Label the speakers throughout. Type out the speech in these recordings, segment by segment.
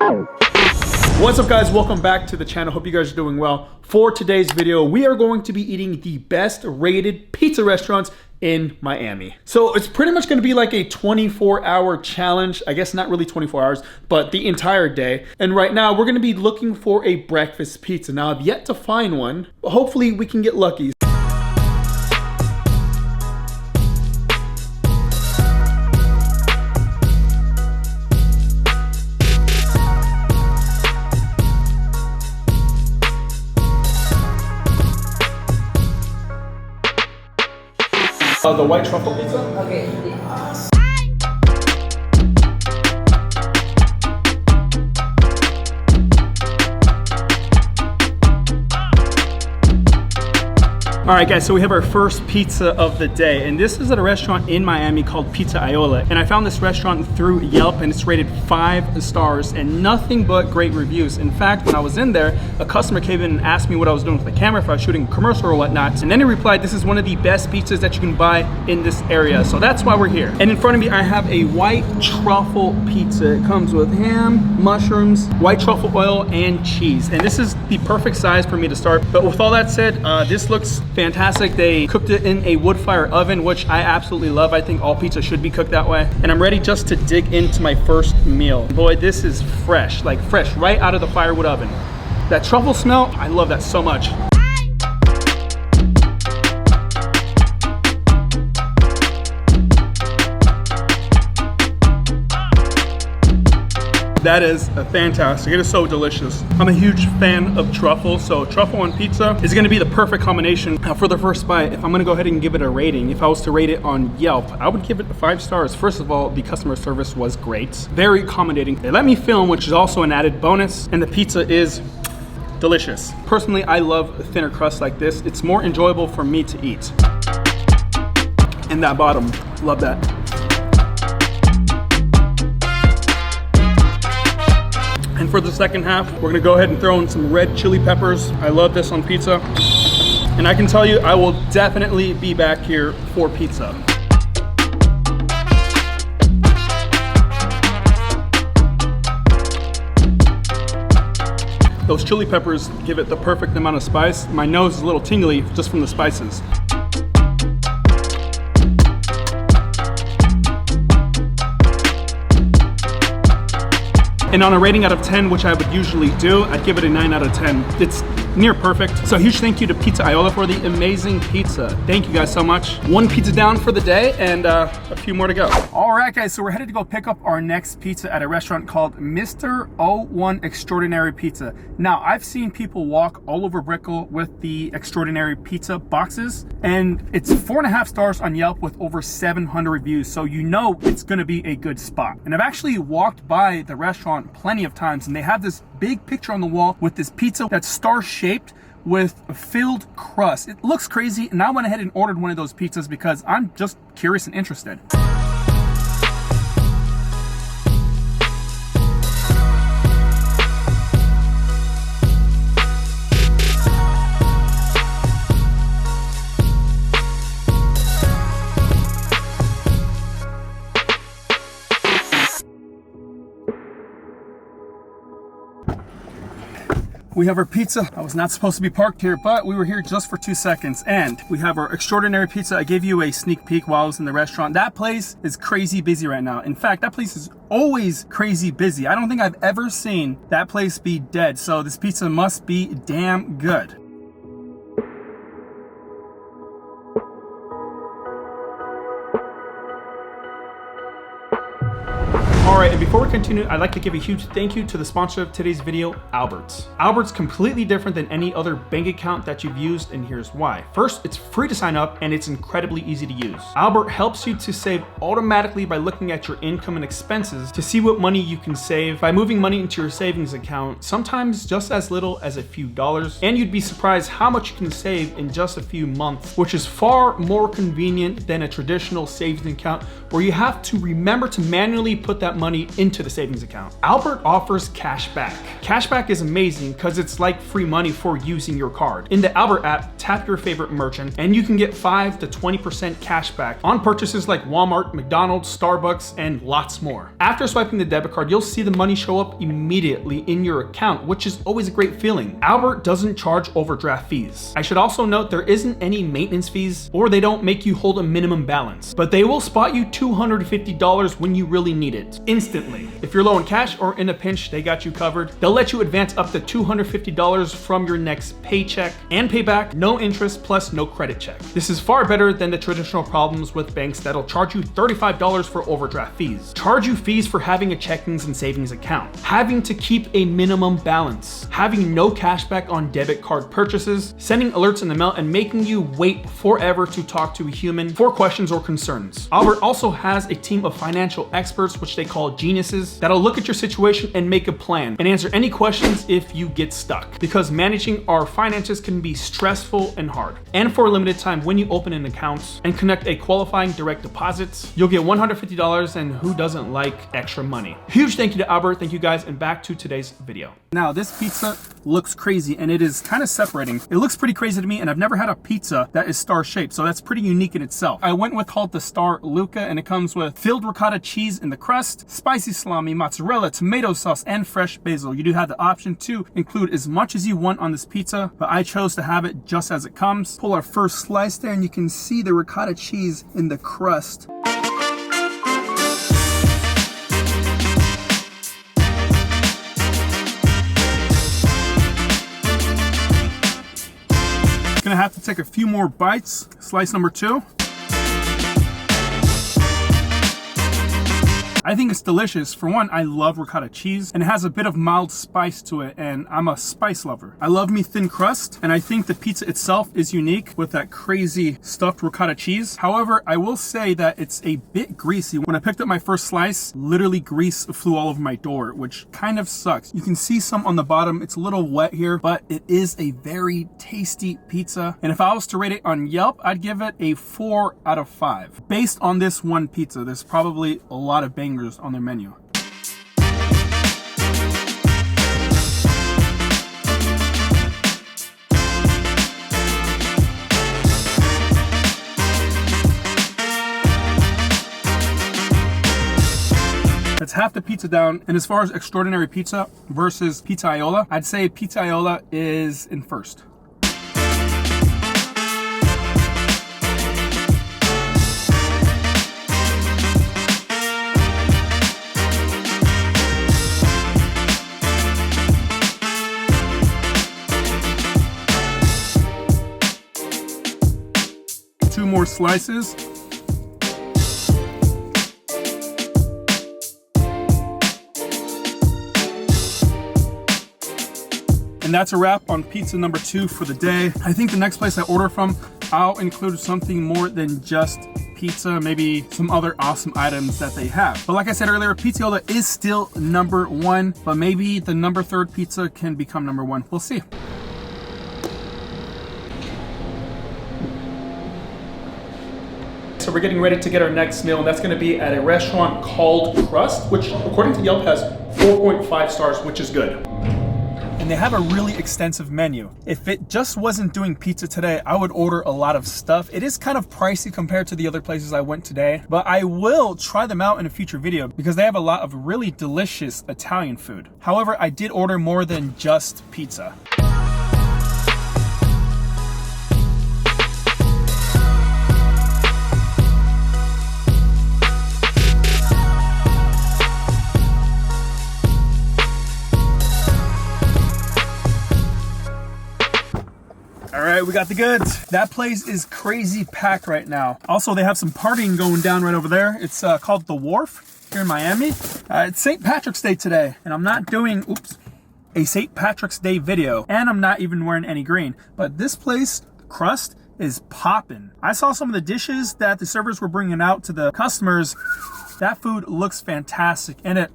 Speaker 1: What's up guys, welcome back to the channel. Hope you guys are doing well. For today's video, we are going to be eating the best rated pizza restaurants in Miami. So it's pretty much going to be like a 24-hour challenge. I guess not really 24 hours, but the entire day. And right now we're going to be looking for a breakfast pizza. Now I've yet to find one, but hopefully we can get lucky. The white truffle pizza?
Speaker 2: Okay.
Speaker 1: All right guys, so we have our first pizza of the day, and this is at a restaurant in Miami called Pizzaiola. And I found this restaurant through Yelp, and it's rated 5 stars and nothing but great reviews. In fact, when I was in there, a customer came in and asked me what I was doing with the camera, if I was shooting a commercial or whatnot. And then he replied, this is one of the best pizzas that you can buy in this area. So that's why we're here. And in front of me, I have a white truffle pizza. It comes with ham, mushrooms, white truffle oil, and cheese. And this is the perfect size for me to start. But with all that said, this looks fantastic. They cooked it in a wood fire oven, which I absolutely love. I think all pizza should be cooked that way. And I'm ready just to dig into my first meal. Boy, this is fresh, like fresh, right out of the firewood oven. That truffle smell, I love that so much. That is fantastic. It is so delicious. I'm a huge fan of truffle, so truffle on pizza is gonna be the perfect combination. Now for the first bite, if I'm gonna go ahead and give it a rating, if I was to rate it on Yelp, I would give it 5 stars. First of all, the customer service was great, very accommodating. They let me film, which is also an added bonus, and the pizza is delicious. Personally, I love a thinner crust like this. It's more enjoyable for me to eat. And that bottom, love that. And for the second half, we're gonna go ahead and throw in some red chili peppers. I love this on pizza. And I can tell you, I will definitely be back here for pizza. Those chili peppers give it the perfect amount of spice. My nose is a little tingly just from the spices. And on a rating out of 10, which I would usually do, I'd give it a 9 out of 10. It's near perfect. So a huge thank you to Pizzaiola for the amazing pizza. Thank you guys so much. One pizza down for the day and a few more to go. All right guys, so we're headed to go pick up our next pizza at a restaurant called Mr. 01 Extraordinary Pizza. Now, I've seen people walk all over Brickell with the Extraordinary Pizza boxes, and it's 4.5 stars on Yelp with over 700 reviews. So you know it's gonna be a good spot. And I've actually walked by the restaurant plenty of times, and they have this big picture on the wall with this pizza that's star-shaped with a filled crust. It looks crazy, and I went ahead and ordered one of those pizzas because I'm just curious and interested. We have our pizza. I was not supposed to be parked here, but we were here just for 2 seconds. And we have our extraordinary pizza. I gave you a sneak peek while I was in the restaurant. That place is crazy busy right now. In fact, that place is always crazy busy. I don't think I've ever seen that place be dead. So this pizza must be damn good. All right, and before we continue, I'd like to give a huge thank you to the sponsor of today's video, Albert's. Albert's completely different than any other bank account that you've used, and here's why. First, it's free to sign up, and it's incredibly easy to use. Albert helps you to save automatically by looking at your income and expenses to see what money you can save by moving money into your savings account, sometimes just as little as a few dollars. And you'd be surprised how much you can save in just a few months, which is far more convenient than a traditional savings account where you have to remember to manually put that money into into the savings account. Albert offers cash back. Cash back is amazing because it's like free money for using your card. In the Albert app, tap your favorite merchant and you can get 5 to 20% cash back on purchases like Walmart, McDonald's, Starbucks, and lots more. After swiping the debit card, you'll see the money show up immediately in your account, which is always a great feeling. Albert doesn't charge overdraft fees. I should also note there isn't any maintenance fees, or they don't make you hold a minimum balance, but they will spot you $250 when you really need it, instantly. If you're low in cash or in a pinch, they got you covered. They'll let you advance up to $250 from your next paycheck and pay back, no interest plus no credit check. This is far better than the traditional problems with banks that'll charge you $35 for overdraft fees, charge you fees for having a checkings and savings account, having to keep a minimum balance, having no cashback on debit card purchases, sending alerts in the mail, and making you wait forever to talk to a human for questions or concerns. Albert also has a team of financial experts, which they call geniuses, that'll look at your situation and make a plan and answer any questions if you get stuck, because managing our finances can be stressful and hard. And for a limited time, when you open an account and connect a qualifying direct deposit, you'll get $150, and who doesn't like extra money? Huge thank you to Albert. Thank you guys, and back to today's video. Now, this pizza looks crazy and it is kind of separating. It looks pretty crazy to me, and I've never had a pizza that is star shaped, so that's pretty unique in itself. I went with called the Star Luca, and it comes with filled ricotta cheese in the crust, spicy salami, mozzarella, tomato sauce, and fresh basil. You do have the option to include as much as you want on this pizza, but I chose to have it just as it comes. Pull our first slice there, and you can see the ricotta cheese in the crust. Gonna have to take a few more bites. Slice number 2. I think it's delicious. For one, I love ricotta cheese, and it has a bit of mild spice to it, and I'm a spice lover. I love me thin crust, and I think the pizza itself is unique with that crazy stuffed ricotta cheese. However, I will say that it's a bit greasy. When I picked up my first slice, literally grease flew all over my door, which kind of sucks. You can see some on the bottom. It's a little wet here, but it is a very tasty pizza. And if I was to rate it on Yelp, I'd give it a 4 out of 5. Based on this one pizza, there's probably a lot of bangers on their menu. That's half the pizza down. And as far as extraordinary pizza versus Pizzaiola, I'd say Pizzaiola is in first. Two more slices. And that's a wrap on pizza number 2 for the day. I think the next place I order from, I'll include something more than just pizza, maybe some other awesome items that they have. But like I said earlier, Pizzaiola is still number 1, but maybe the number 3 pizza can become number 1. We'll see. So we're getting ready to get our next meal, and that's gonna be at a restaurant called Crust, which according to Yelp has 4.5 stars, which is good. And they have a really extensive menu. If it just wasn't doing pizza today, I would order a lot of stuff. It is kind of pricey compared to the other places I went today, but I will try them out in a future video because they have a lot of really delicious Italian food. However, I did order more than just pizza. All right, we got the goods. That place is crazy packed right now. Also, they have some partying going down right over there. It's called The Wharf here in Miami. It's St. Patrick's Day today, and I'm not doing, a St. Patrick's Day video, and I'm not even wearing any green. But this place, Crust, is popping. I saw some of the dishes that the servers were bringing out to the customers. That food looks fantastic, and it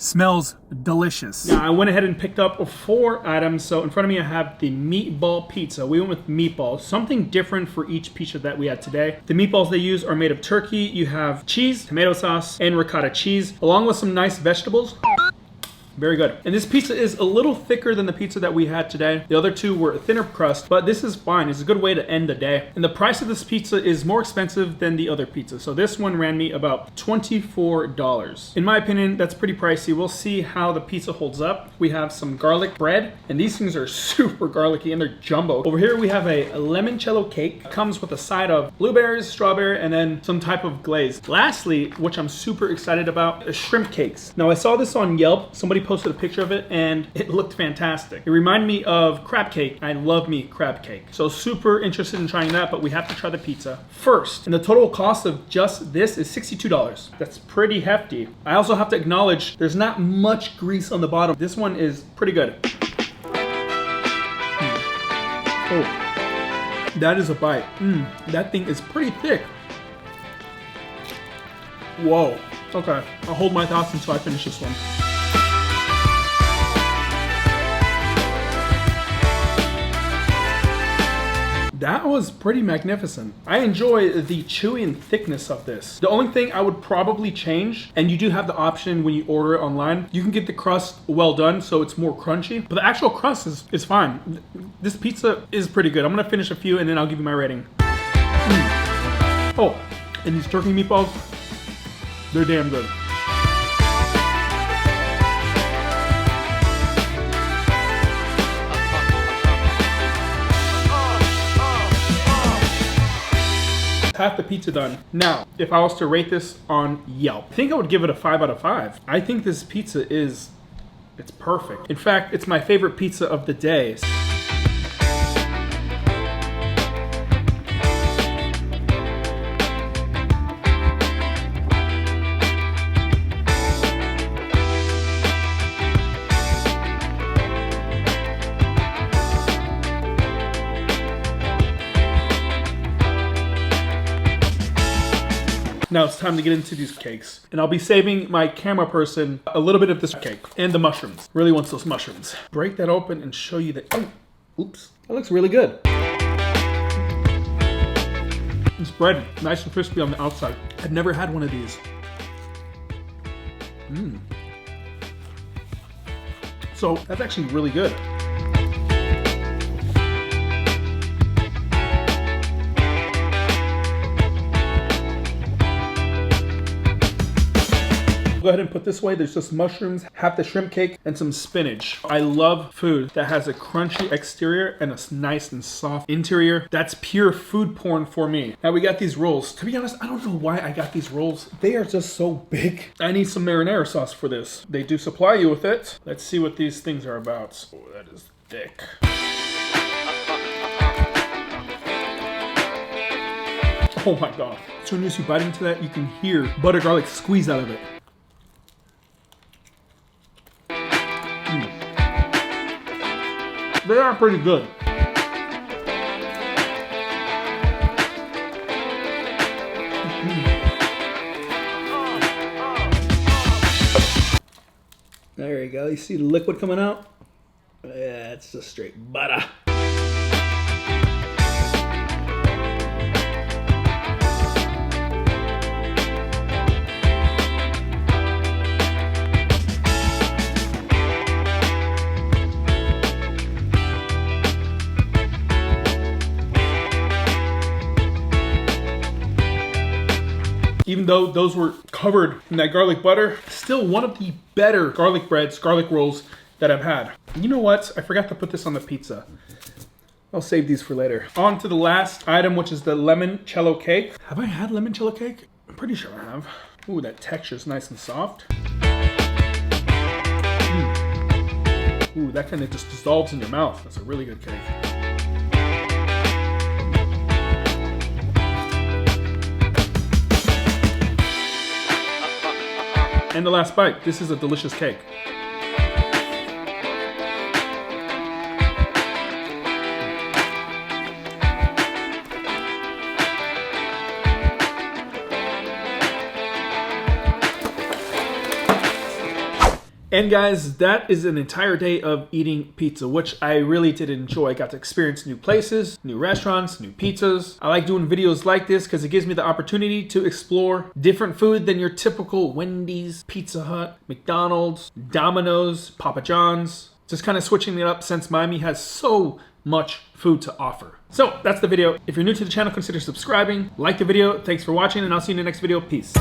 Speaker 1: Smells delicious. Now, I went ahead and picked up 4 items. So in front of me, I have the meatball pizza. We went with meatballs, something different for each pizza that we had today. The meatballs they use are made of turkey. You have cheese, tomato sauce, and ricotta cheese, along with some nice vegetables. Very good. And this pizza is a little thicker than the pizza that we had today. The other 2 were a thinner crust, but this is fine. It's a good way to end the day. And the price of this pizza is more expensive than the other pizza. So this one ran me about $24. In my opinion, that's pretty pricey. We'll see how the pizza holds up. We have some garlic bread, and these things are super garlicky and they're jumbo. Over here, we have a limoncello cake. It comes with a side of blueberries, strawberry, and then some type of glaze. Lastly, which I'm super excited about, is shrimp cakes. Now, I saw this on Yelp. Somebody posted a picture of it and it looked fantastic. It reminded me of crab cake. I love me crab cake. So super interested in trying that, but we have to try the pizza first. And the total cost of just this is $62. That's pretty hefty. I also have to acknowledge there's not much grease on the bottom. This one is pretty good. Oh, that is a bite. That thing is pretty thick. Whoa. Okay, I'll hold my thoughts until I finish this one. That was pretty magnificent. I enjoy the chewy and thickness of this. The only thing I would probably change, and you do have the option when you order it online, you can get the crust well done so it's more crunchy, but the actual crust is fine. This pizza is pretty good. I'm gonna finish a few and then I'll give you my rating. Oh, and these turkey meatballs, they're damn good. Half the pizza done. Now, if I was to rate this on Yelp, I think I would give it a 5 out of 5. I think this pizza it's perfect. In fact, it's my favorite pizza of the day. Now it's time to get into these cakes. And I'll be saving my camera person a little bit of this cake and the mushrooms. Really wants those mushrooms. Break that open and show you that. Oh, oops. That looks really good. This bread, nice and crispy on the outside. I've never had one of these. So that's actually really good. Go ahead and put this away. There's just mushrooms, half the shrimp cake, and some spinach. I love food that has a crunchy exterior and a nice and soft interior. That's pure food porn for me. Now we got these rolls. To be honest, I don't know why I got these rolls. They are just so big. I need some marinara sauce for this. They do supply you with it. Let's see what these things are about. Oh, that is thick. Oh my God. As soon as you bite into that, you can hear butter garlic squeeze out of it. They are pretty good. There you go. You see the liquid coming out? Yeah, it's just straight butter. Even though those were covered in that garlic butter, still one of the better garlic breads, garlic rolls that I've had. You know what? I forgot to put this on the pizza. I'll save these for later. On to the last item, which is the limoncello cake. Have I had limoncello cake? I'm pretty sure I have. Ooh, that texture is nice and soft. Ooh, that kind of just dissolves in your mouth. That's a really good cake. And the last bite. This is a delicious cake. And guys, that is an entire day of eating pizza, which I really did enjoy. I got to experience new places, new restaurants, new pizzas. I like doing videos like this because it gives me the opportunity to explore different food than your typical Wendy's, Pizza Hut, McDonald's, Domino's, Papa John's. Just kind of switching it up since Miami has so much food to offer. So that's the video. If you're new to the channel, consider subscribing. Like the video. Thanks for watching, and I'll see you in the next video. Peace.